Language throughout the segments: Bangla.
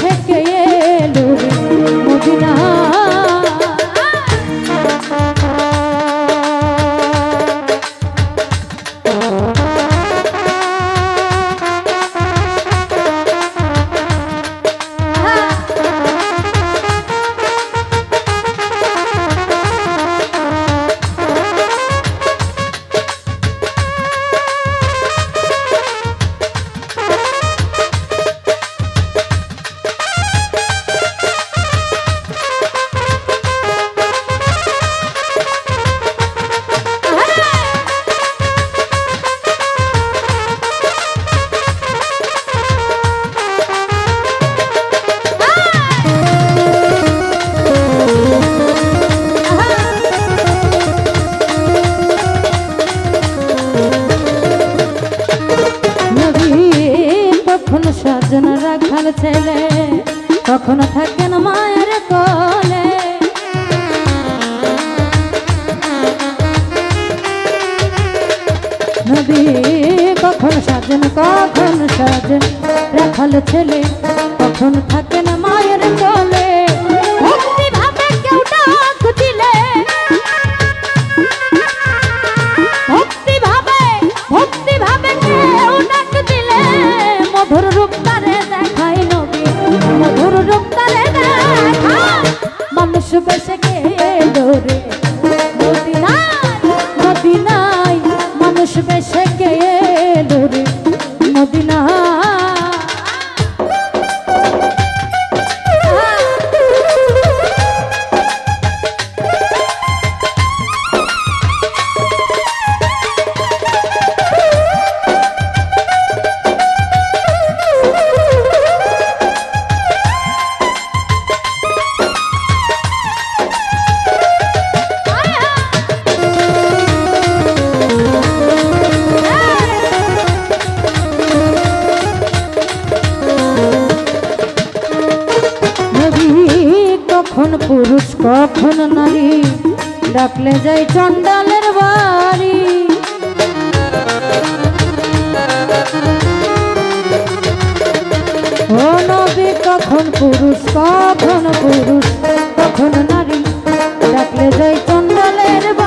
বেশে কে এলো রে মদিনা সাজন রাখাল ছেলে কখনো থাকেন মায়ের কোলে নবী কখন সাজন রাখাল ছেলে কখন থাকেন মায়ের কোলে ভক্তি ভাবে কেউ ডাক দিলে ভক্তি ভাবে কেউ ডাক দিলে মধুর রূপ তারে দেখাই নবী মধুর রূপ তারে দেখাই মানুষ বেশে কে এলো রে মদিনায় মানুষ বেশে কে এলো রে মদিনা কখন পুরুষ কখন নারী ডাকলে যাই চন্ডালের বাড়ি ও নবী কখন পুরুষ কখন নারী ডাকলে যাই চন্ডালের বাড়ি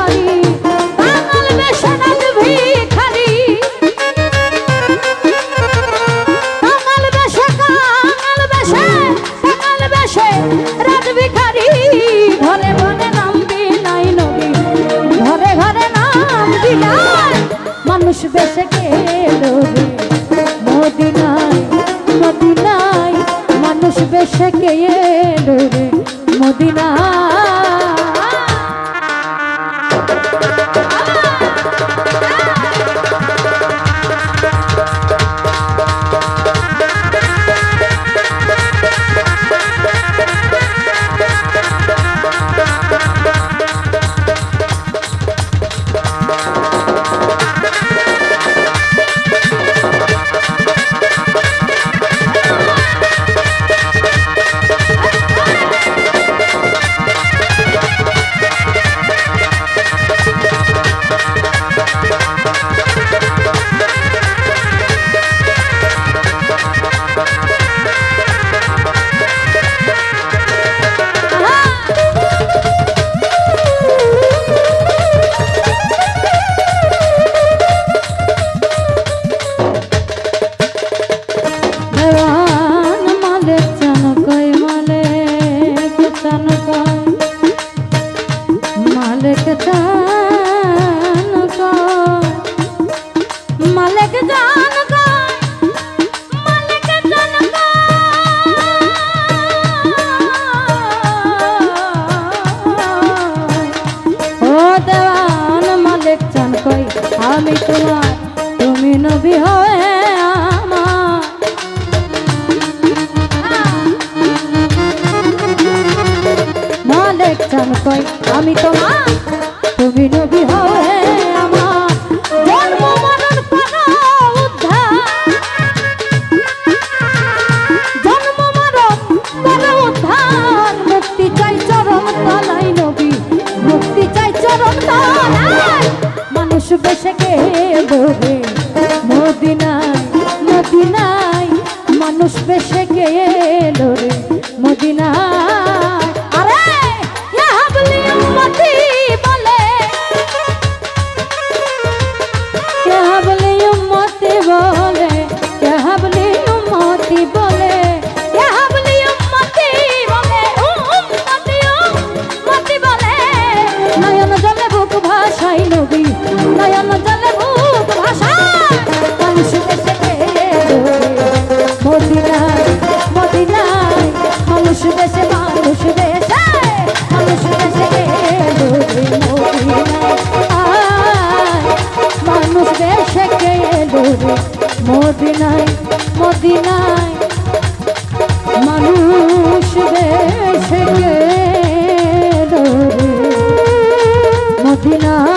মানুষ বেশে কে এলো রে মদিনায় মানুষ বেশে কে এলো রে মদিনা আমি তোমার তুমি নবী হয়ে আমার মালিক চান কই আমি তোমার তুমি নবী হয়ে আমার জন্ম মরণ করো উদ্ধার জন্ম মরণ করো উদ্ধার মুক্তি চাই চরম তলায় নবী মুক্তি চাই চরম তলায় মানুষ বেশে কে এলো রে মদিনায় মানুষ বেশে কে এলো রে মদিনা